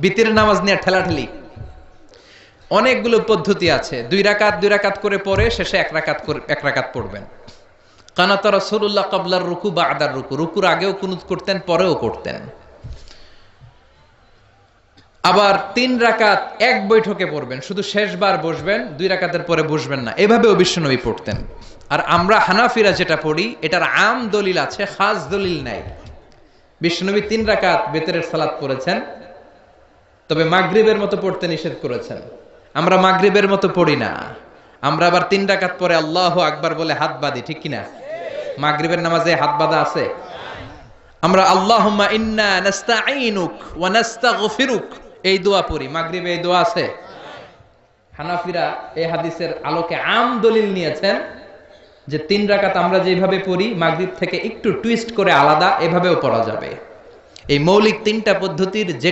বিতিরের নামাজ নিয়ে ঠেলাঠেলি, অনেকগুলো পদ্ধতি আছে। 2 রাকাত করে পরে শেষে 1 রাকাত পড়বেন। কানাত রাসূলুল্লাহ ক্বাবলার রুকু বা'দার রুকু, রুকুর আগেও কুনুত করতেন, পরেও করতেন। আবার 3 রাকাত এক বৈঠকে পড়বেন, শুধু শেষবার বসবেন, 2 রাকাতের পরে বসবেন না, এভাবেও বিশ্বনবী পড়তেন। আর আমরা হানাফিরা যেটা পড়ি, এটার আম দলিল আছে, খাস দলিল নাই। বিশ্বনবী 3 রাকাত বেতরের সালাত পড়েছেন, তবে মাগরিবের মতো পড়তে নিষেধ করেছেন। আমরা মাগরিবের মতো পড়ি না, আমরা আবার 3 রাকাত পরে আল্লাহু আকবার বলে হাত বাঁধি, ঠিক কিনা? মাগরিবের নামাজে হাত বাঁধা আছে? আমরা আল্লাহুম্মা ইন্না নাস্তাঈনুক ওয়া নাস্তাগফিরুক এই দোয়া পড়ি, মাগরিবে এই দোয়া আছে? হানাফিরা এই হাদিসের আলোকে আম দলিল নিয়েছেন যে 3 রাকাত আমরা যেভাবে পড়ি মাগরিব থেকে একটু টুইস্ট করে আলাদা, এভাবেও পড়া যাবে। এই মৌলিক 3টা পদ্ধতির যে